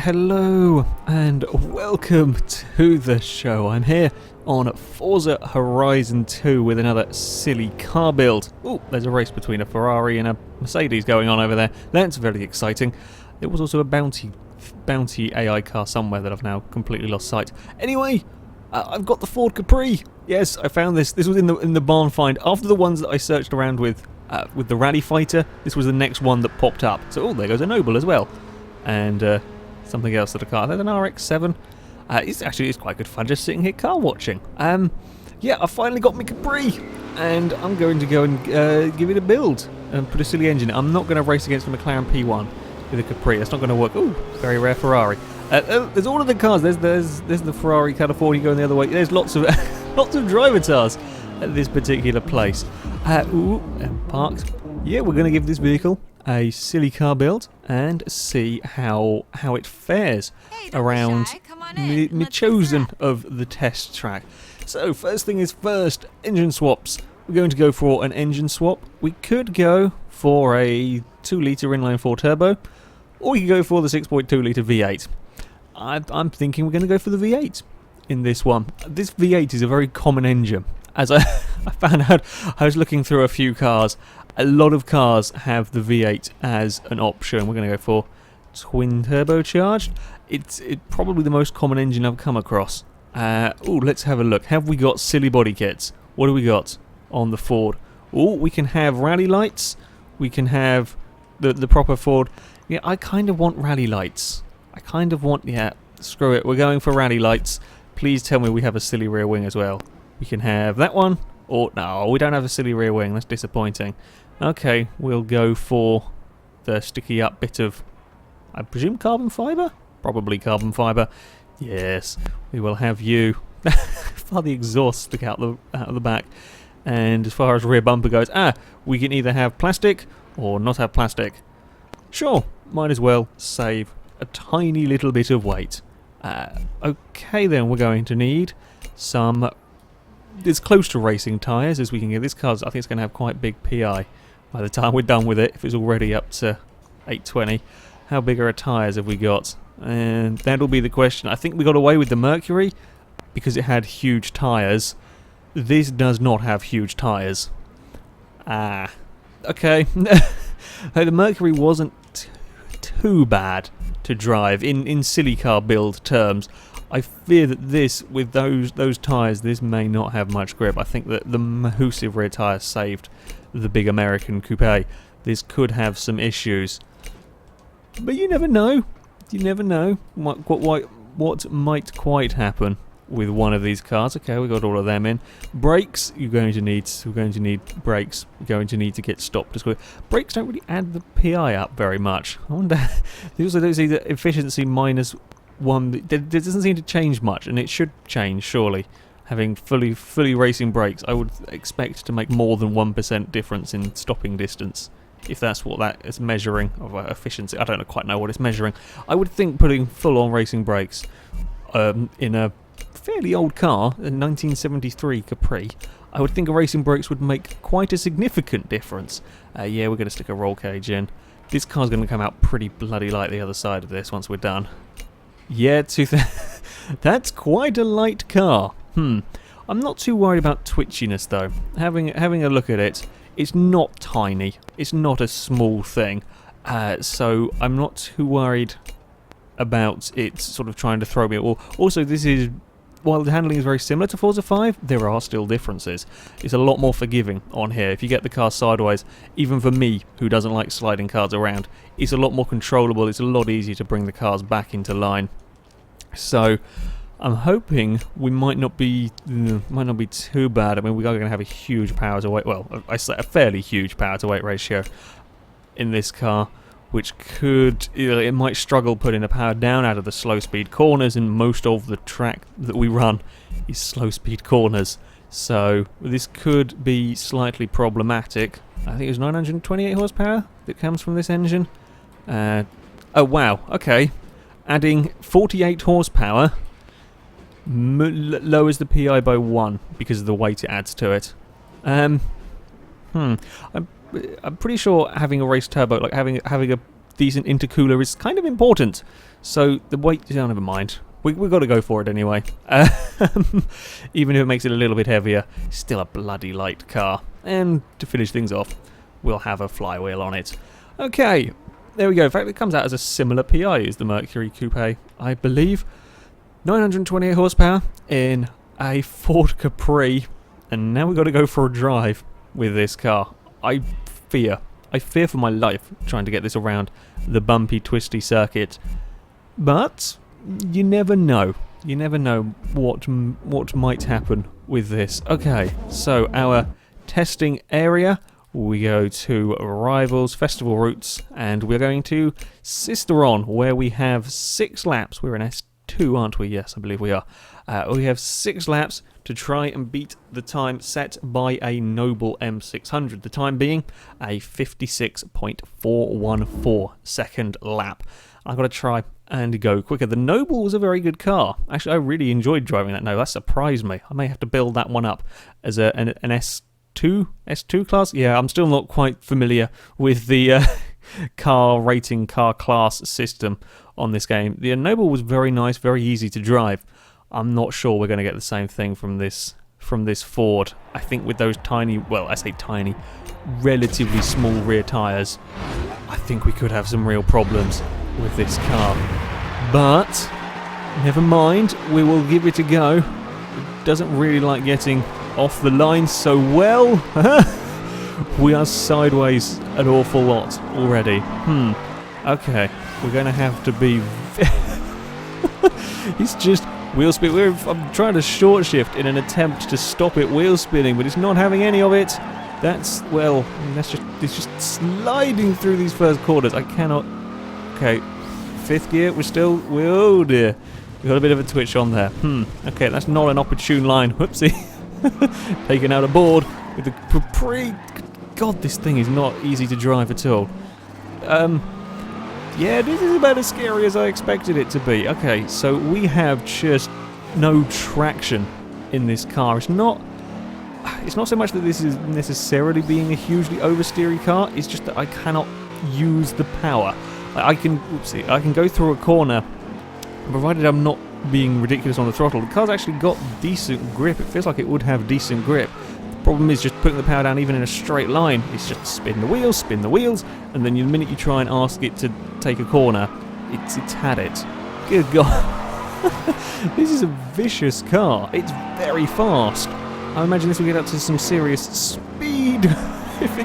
Hello and welcome to the show. I'm here on Forza Horizon 2 with another silly car build. Oh, there's a race between a Ferrari and a Mercedes going on over there. That's very exciting. There was also a bounty AI car somewhere that I've now completely lost sight. Anyway, I've got the Ford Capri. Yes, I found this. This was in the barn find. After the ones that I searched around with the Rally Fighter, this was the next one that popped up. So, oh, there goes a Noble as well. And something else that I can't. There's an RX-7. It's quite good fun just sitting here car watching. Yeah, I finally got my Capri, and I'm going to go and give it a build and put a silly engine in. I'm not going to race against the McLaren P1 with a Capri. That's not going to work. Ooh, very rare Ferrari. There's all of the cars. There's the Ferrari California going the other way. There's lots of lots of driver cars at this particular place. Parked. Yeah, we're going to give this vehicle a silly car build and see how it fares around the chosen of the test track. So first thing is first, engine swaps. We're going to go for an engine swap. We could go for a 2-litre inline 4 turbo, or we could go for the 6.2-litre V8. I'm thinking we're going to go for the V8 in this one. This V8 is a very common engine. As I found out, I was looking through a few cars. A lot of cars have the V8 as an option. We're going to go for twin turbocharged. It's probably the most common engine I've come across. Let's have a look. Have we got silly body kits? What do we got on the Ford? We can have rally lights. We can have the proper Ford. Yeah, I kind of want rally lights. Yeah, screw it. We're going for rally lights. Please tell me we have a silly rear wing as well. We can have that one. Or no, we don't have a silly rear wing. That's disappointing. Okay, we'll go for the sticky up bit of, I presume, carbon fibre? Probably carbon fibre. Yes, we will have you. Far the exhaust stick out the back. And as far as rear bumper goes, we can either have plastic or not have plastic. Sure, might as well save a tiny little bit of weight. Okay then, we're going to need some as close to racing tyres as we can get. This car, I think it's going to have quite big PI by the time we're done with it, if it's already up to 820. How big are our tyres have we got? And that'll be the question. I think we got away with the Mercury because it had huge tyres. This does not have huge tyres. Okay. The Mercury wasn't too bad to drive in silly car build terms. I fear that this, with those tyres, this may not have much grip. I think that the massive rear tyre saved the big American coupe. This could have some issues. But you never know. You never know what might quite happen with one of these cars. Okay, we got all of them in. Brakes, we're going to need brakes. We're going to need to get stopped as quick. Brakes don't really add the PI up very much. I wonder. They also don't see the efficiency minus 1. It doesn't seem to change much, and it should change surely. Having fully racing brakes, I would expect to make more than 1% difference in stopping distance, if that's what that is measuring of efficiency. I don't quite know what it's measuring. I would think putting full-on racing brakes in a fairly old car, a 1973 Capri, I would think a racing brakes would make quite a significant difference. Yeah, we're going to stick a roll cage in. This car's going to come out pretty bloody light the other side of this once we're done. Yeah, that's quite a light car. I'm not too worried about twitchiness though. Having a look at it, it's not tiny. It's not a small thing. So I'm not too worried about it sort of trying to throw me. Also, while the handling is very similar to Forza 5, there are still differences. It's a lot more forgiving on here. If you get the car sideways, even for me, who doesn't like sliding cars around, it's a lot more controllable. It's a lot easier to bring the cars back into line. So I'm hoping we might not be too bad. I mean, we are going to have a huge power to weight. Well, I say a fairly huge power to weight ratio in this car, which could, it might struggle putting the power down out of the slow speed corners, and most of the track that we run is slow speed corners. So this could be slightly problematic. I think it was 928 horsepower that comes from this engine. Oh wow, okay. Adding 48 horsepower lowers the PI by 1 because of the weight it adds to it. I'm pretty sure having a race turbo, like having a decent intercooler is kind of important. So the weight, oh, never mind. We've got to go for it anyway. Even if it makes it a little bit heavier, it's still a bloody light car. And to finish things off, we'll have a flywheel on it. Okay, there we go. In fact, it comes out as a similar PI as the Mercury Coupe, I believe. 928 horsepower in a Ford Capri. And now we've got to go for a drive with this car. I fear for my life trying to get this around the bumpy, twisty circuit. But you never know. You never know what might happen with this. Okay, so our testing area, we go to Rivals, Festival Routes, and we're going to Sisteron, where we have 6 laps. We're in S2, aren't we? Yes, I believe we are. We have 6 laps to try and beat the time set by a Noble M600. The time being a 56.414 second lap. I've got to try and go quicker. The Noble was a very good car. Actually, I really enjoyed driving that Noble. That surprised me. I may have to build that one up as an S2 class. Yeah, I'm still not quite familiar with the car rating, car class system on this game. The Noble was very nice, very easy to drive. I'm not sure we're going to get the same thing from this Ford. I think with those tiny, well, I say tiny, relatively small rear tyres, I think we could have some real problems with this car. But never mind, we will give it a go. It doesn't really like getting off the line so well. We are sideways an awful lot already. Okay, we're going to have to be... It's just wheel spin. I'm trying to short shift in an attempt to stop it wheel spinning, but it's not having any of it. It's just sliding through these first corners. I cannot... Okay, 5th gear, oh dear. We've got a bit of a twitch on there. Okay, that's not an opportune line. Whoopsie. Taken out a board with the Capri. God, this thing is not easy to drive at all. Yeah, this is about as scary as I expected it to be. Okay, so we have just no traction in this car. It's not so much that this is necessarily being a hugely oversteery car, it's just that I cannot use the power. I can go through a corner, provided I'm not being ridiculous on the throttle. The car's actually got decent grip. It feels like it would have decent grip. The problem is just putting the power down even in a straight line. It's just spin the wheels, and then the minute you try and ask it to take a corner, it's had it. Good God. This is a vicious car. It's very fast. I imagine this will get up to some serious speed if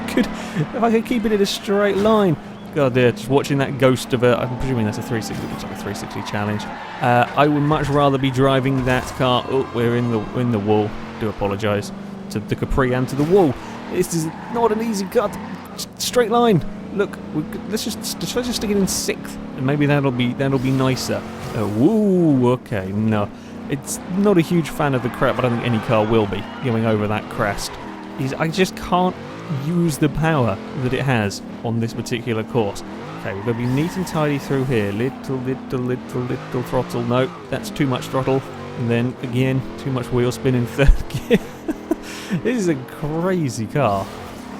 I could keep it in a straight line. God, dear, just watching that ghost of I'm presuming that's a 360. It looks like a 360 challenge. I would much rather be driving that car. Oh, we're in the wall. Do apologise to the Capri and to the wall. This is not an easy car. Straight line. Look, let's just stick it in 6th, and maybe that'll be nicer. Woo. Okay, no, it's not a huge fan of the crap. I don't think any car will be going over that crest. I just can't use the power that it has on this particular course. Okay, we're going to be neat and tidy through here. Little throttle. No, that's too much throttle. And then again, too much wheel spin in 3rd gear. This is a crazy car.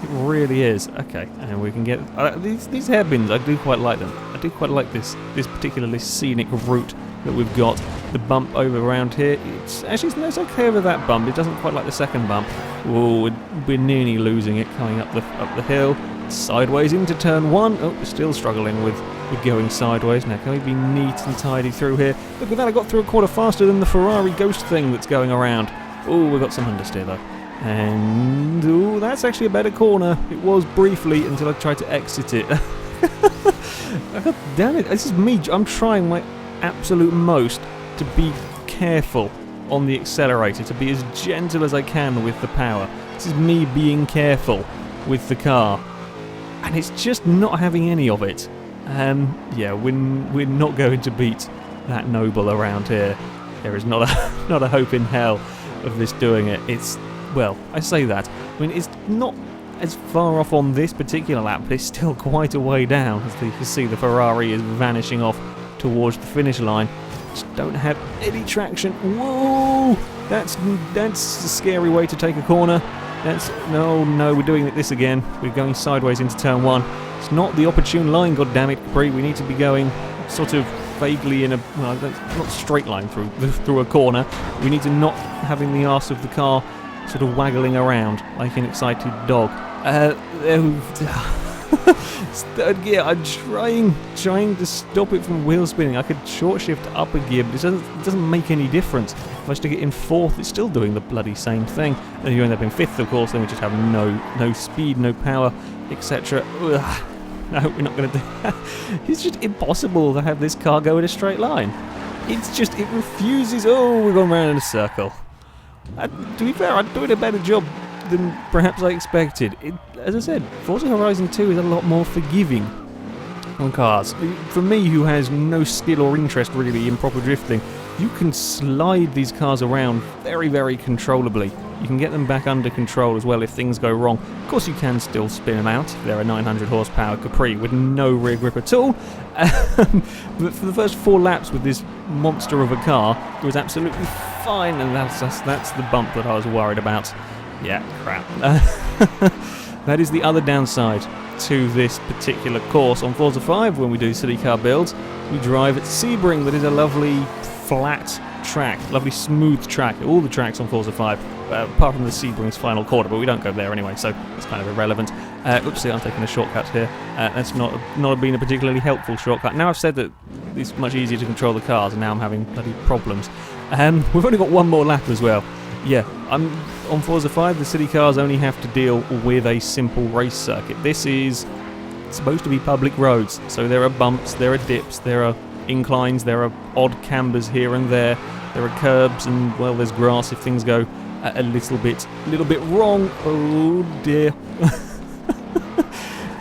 It really is. Okay, and we can get these hairpins. I do quite like them. I do quite like this particularly scenic route that we've got. The bump over around here. It's okay over that bump. It doesn't quite like the second bump. Oh, we're nearly losing it coming up the hill. Sideways into turn 1. Oh, we're still struggling with going sideways. Now, can we be neat and tidy through here? Look at that, I got through a quarter faster than the Ferrari Ghost thing that's going around. Oh, we've got some understeer though. And, oh, that's actually a better corner. It was briefly until I tried to exit it. God damn it, this is me. I'm trying my absolute most to be careful on the accelerator, to be as gentle as I can with the power. This is me being careful with the car. And it's just not having any of it. Yeah, we're not going to beat that Noble around here. There is not a hope in hell of this doing it. Well, I say that. I mean, it's not as far off on this particular lap, but it's still quite a way down. As you can see, the Ferrari is vanishing off towards the finish line. Just don't have any traction. Whoa! That's a scary way to take a corner. No, we're doing this again. We're going sideways into turn 1. It's not the opportune line, goddammit, Capri. We need to be going sort of vaguely in a, well, not straight line through a corner. We need to not having the arse of the car sort of waggling around like an excited dog. Third gear, I'm trying to stop it from wheel spinning. I could short shift up a gear, but it doesn't make any difference. If I stick it in 4th, it's still doing the bloody same thing. And you end up in 5th, of course, then we just have no speed, no power, etc. No, we're not going to do that. It's just impossible to have this car go in a straight line. It refuses. Oh, we're going round in a circle. To be fair, I'm doing a better job than perhaps I expected. As I said, Forza Horizon 2 is a lot more forgiving on cars. For me, who has no skill or interest really in proper drifting, you can slide these cars around very, very controllably. You can get them back under control as well if things go wrong. Of course, you can still spin them out if they're a 900 horsepower Capri with no rear grip at all. But for the first 4 laps with this monster of a car, it was absolutely fine, and that's the bump that I was worried about. Yeah, crap. That is the other downside to this particular course. On Forza 5, when we do city car builds, we drive at Sebring, that is a lovely flat track, lovely smooth track. All the tracks on Forza 5, apart from the Sebring's final quarter, but we don't go there anyway, so it's kind of irrelevant. Oopsie, I'm taking a shortcut here. That's not been a particularly helpful shortcut. Now I've said that it's much easier to control the cars, and now I'm having bloody problems. We've only got one more lap as well. Yeah, on Forza 5, the city cars only have to deal with a simple race circuit. This is supposed to be public roads, so there are bumps, there are dips, there are inclines, there are odd cambers here and there are curbs, and, well, there's grass if things go a little bit wrong. Oh dear.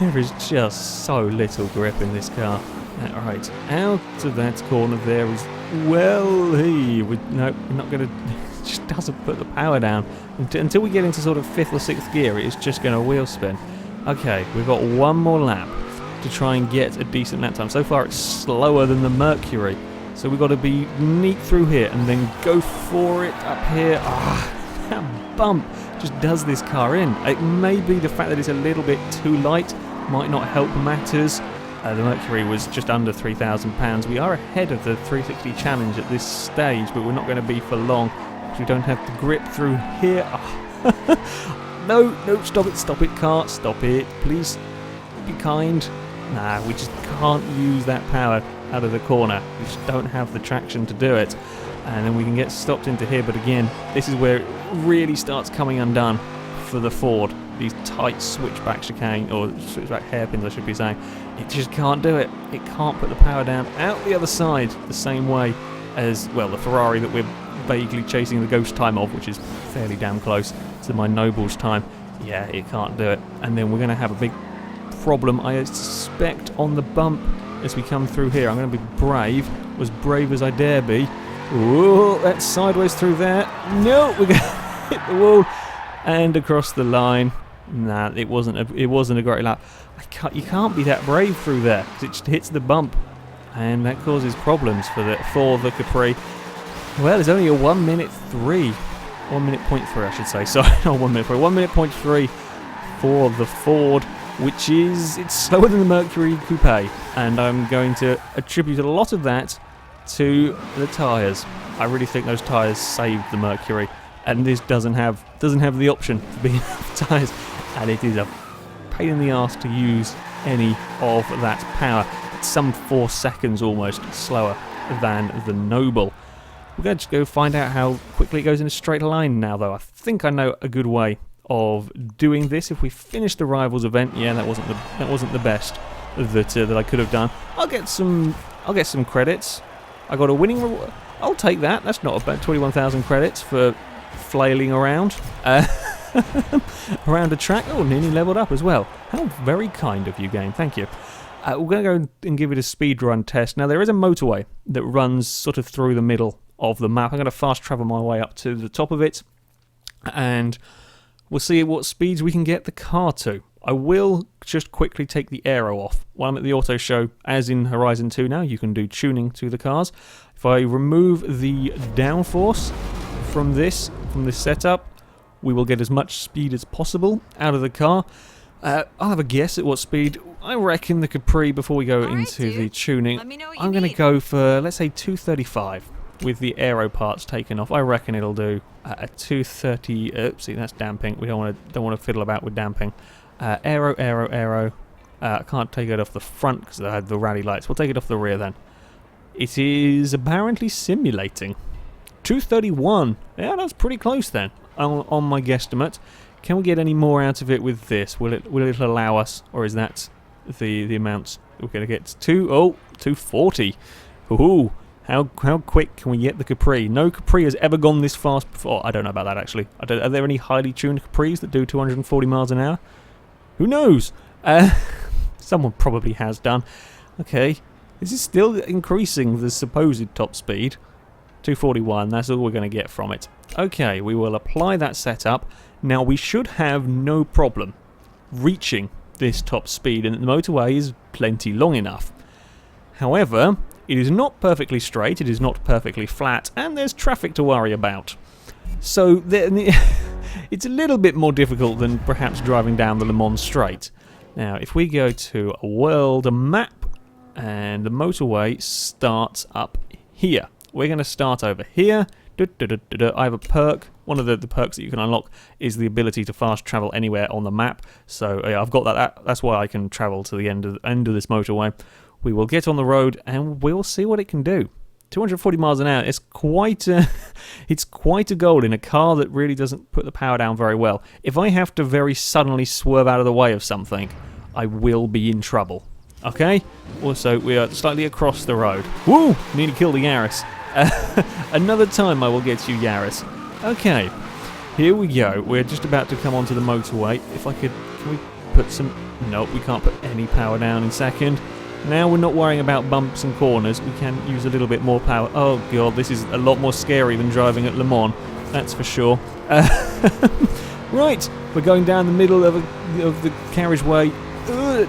There is just so little grip in this car. Right, out of that corner there is, well, no, we're not going to... just doesn't put the power down. Until we get into sort of 5th or 6th gear, it's just going to wheel spin. Okay, we've got one more lap to try and get a decent lap time. So far it's slower than the Mercury, so we've got to be neat through here and then go for it up here. That bump just does this car in. It may be the fact that it's a little bit too light, might not help matters. The Mercury was just under £3,000. We are ahead of the 360 challenge at this stage, but we're not going to be for long. We don't have the grip through here. No, stop it, car, stop it, please, be kind. Nah, we just can't use that power out of the corner. We just don't have the traction to do it. And then we can get stopped into here, but again, this is where it really starts coming undone for the Ford. These tight switchback chicane, or switchback hairpins I should be saying. It just can't do it. It can't put the power down out the other side the same way as, well, the Ferrari that we're vaguely chasing the ghost time of, which is fairly damn close to my Noble's time. Yeah, it can't do it. And then we're going to have a big problem, I suspect, on the bump as we come through here. I'm going to be brave, as brave as I dare be. Ooh, that's sideways through there. No, we're going to hit the wall and across the line. Nah, it wasn't a great lap. You can't be that brave through there, because it just hits the bump, and that causes problems for the Capri. Well, there's only a 1 minute 3. 1 minute point 3, I should say. Sorry, not 1 minute 3. 1 minute point 3 for the Ford, which is, it's slower than the Mercury Coupe, and I'm going to attribute a lot of that to the tyres. I really think those tyres saved the Mercury, and this doesn't have the option for being tyres, and it is a pain in the arse to use any of that power. It's some 4 seconds almost slower than the Noble. We're going to just go find out how quickly it goes in a straight line now, though. I think I know a good way of doing this. If we finish the Rivals event, yeah, that wasn't the best that I could have done. I'll get some credits. I got a winning reward. I'll take that. That's not about 21,000 credits for flailing around around a track. Oh, nearly leveled up as well. How very kind of you, game. Thank you. We're going to go and give it a speed run test. Now, there is a motorway that runs sort of through the middle of the map. I'm going to fast travel my way up to the top of it, and we'll see what speeds we can get the car to. I will just quickly take the aero off. While I'm at the auto show, as in Horizon 2 now, you can do tuning to the cars. If I remove the downforce from this setup, we will get as much speed as possible out of the car. I'll have a guess at what speed. I reckon the Capri, before we go into the tuning, I'm going to go for, let's say, 235 with the aero parts taken off. I reckon it'll do a 230. Oopsie, that's damping. We don't want to fiddle about with damping. Aero. I can't take it off the front because I had the rally lights. We'll take it off the rear then. It is apparently simulating 231. Yeah, that's pretty close then on my guesstimate. Can we get any more out of it with this? Will it allow us, or is that the amounts we're going to get to? 240. Ooh, how quick can we get the Capri? No Capri has ever gone this fast before. I don't know about that actually. Are there any highly tuned Capris that do 240 miles an hour? Who knows? Someone probably has done. Okay, this is still increasing the supposed top speed. 241, that's all we're going to get from it. Okay, we will apply that setup. Now we should have no problem reaching this top speed, and the motorway is plenty long enough. However, it is not perfectly straight, it is not perfectly flat, and there's traffic to worry about. So it's a little bit more difficult than perhaps driving down the Le Mans Straight. Now, if we go to a world map, and the motorway starts up here. We're going to start over here. I have a perk. One of the perks that you can unlock is the ability to fast travel anywhere on the map. So yeah, I've got that. That's why I can travel to the end of this motorway. We will get on the road and we'll see what it can do. 240 miles an hour is it's quite a goal in a car that really doesn't put the power down very well. If I have to very suddenly swerve out of the way of something, I will be in trouble. Okay? Also, we are slightly across the road. Woo! Nearly killed the Yaris. Another time I will get you, Yaris. Okay, here we go. We're just about to come onto the motorway. If I could, can we put some... Nope, we can't put any power down in second. Now we're not worrying about bumps and corners. We can use a little bit more power. Oh god, this is a lot more scary than driving at Le Mans. That's for sure. Right, we're going down the middle of the carriageway.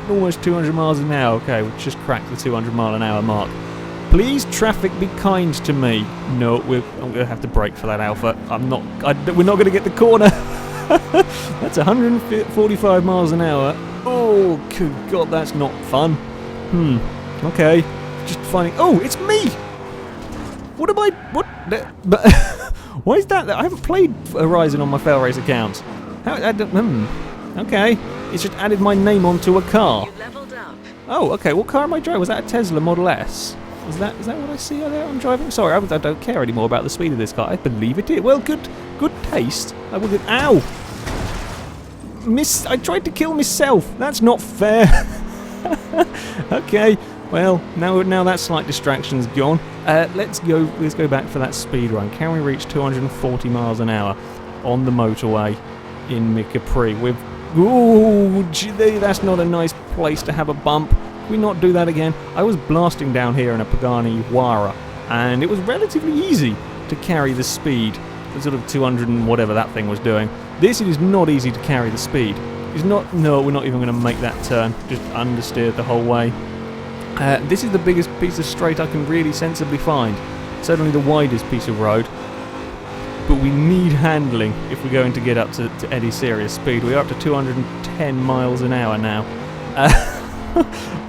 Almost 200 miles an hour. Okay, we've just cracked the 200 mile an hour mark. Please, traffic, be kind to me. No, I'm going to have to brake for that Alpha. We're not going to get the corner. That's 145 miles an hour. Oh, good God, that's not fun. Okay. Just finding... Oh, it's me! What am I... What? But why is that? I haven't played Horizon on my FailRace account. Okay. It's just added my name onto a car. Oh, okay. What car am I driving? Was that a Tesla Model S? Is that what I see there I'm driving? Sorry, I don't care anymore about the speed of this car. I believe it is. Well, good taste. I will get... Ow! I tried to kill myself. That's not fair. Okay. Well, now that slight distraction's gone. Let's go back for that speed run. Can we reach 240 miles an hour on the motorway in Capri? Ooh, gee, that's not a nice place to have a bump. Can we not do that again? I was blasting down here in a Pagani Huayra, and it was relatively easy to carry the speed, the sort of 200 and whatever that thing was doing. This is not easy to carry the speed. No, we're not even going to make that turn. Just understeered the whole way. This is the biggest piece of straight I can really sensibly find. Certainly the widest piece of road. But we need handling if we're going to get up to any serious speed. We're up to 210 miles an hour now.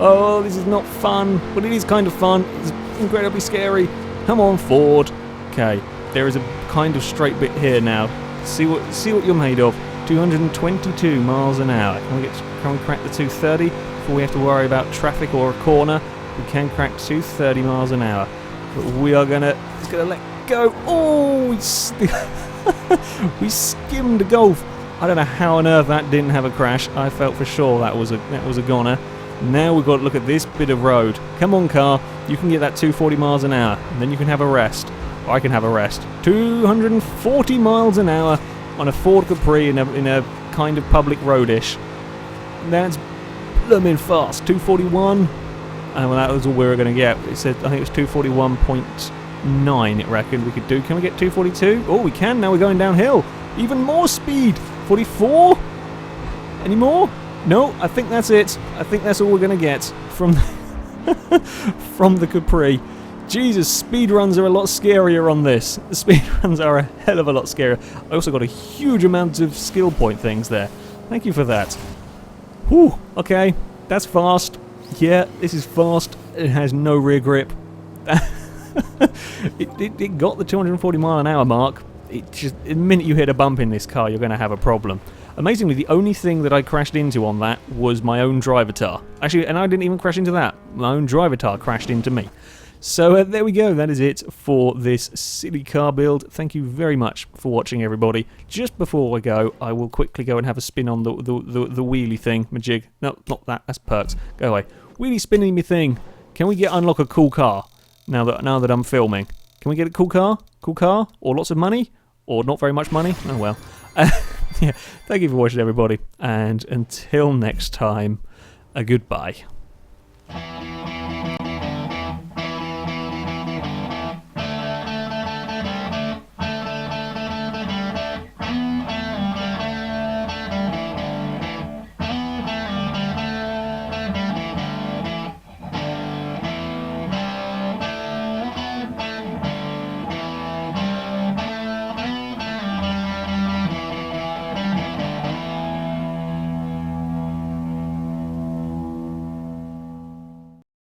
Oh, this is not fun, but it is kind of fun. It's incredibly scary. Come on, Ford. Okay, there is a kind of straight bit here now. See what you're made of. 222 miles an hour. Can we crack the 230 before we have to worry about traffic or a corner? We can crack 230 miles an hour, but we are just gonna let go. Oh, we skimmed a Golf. I don't know how on earth that didn't have a crash. I felt for sure that was a goner. Now we've got to look at this bit of road. Come on, car, you can get that 240 miles an hour, and then you can have a rest. Or I can have a rest. 240 miles an hour on a Ford Capri in a kind of public roadish. That's blooming fast. 241. And well, that was all we were going to get. It said, I think it was 241.9 it reckoned we could do. Can we get 242? Oh, we can. Now we're going downhill. Even more speed. 44? Any more? No, I think that's it. I think that's all we're going to get from from the Capri. Jesus, speedruns are a lot scarier on this. The speedruns are a hell of a lot scarier. I also got a huge amount of skill point things there. Thank you for that. Whew, okay, that's fast. Yeah, this is fast. It has no rear grip. it got the 240 mile an hour mark. It just, the minute you hit a bump in this car, you're going to have a problem. Amazingly, the only thing that I crashed into on that was my own drivatar. Actually, and I didn't even crash into that. My own drivatar crashed into me. So there we go, that is it for this silly car build. Thank you very much for watching, everybody. Just before I go, I will quickly go and have a spin on the wheelie thing, my jig. No, not that, that's perks. Go away. Wheelie spinning me thing. Can we unlock a cool car now that I'm filming? Can we get a cool car? Cool car? Or lots of money? Or not very much money? Oh well. Yeah, thank you for watching, everybody. And until next time, goodbye.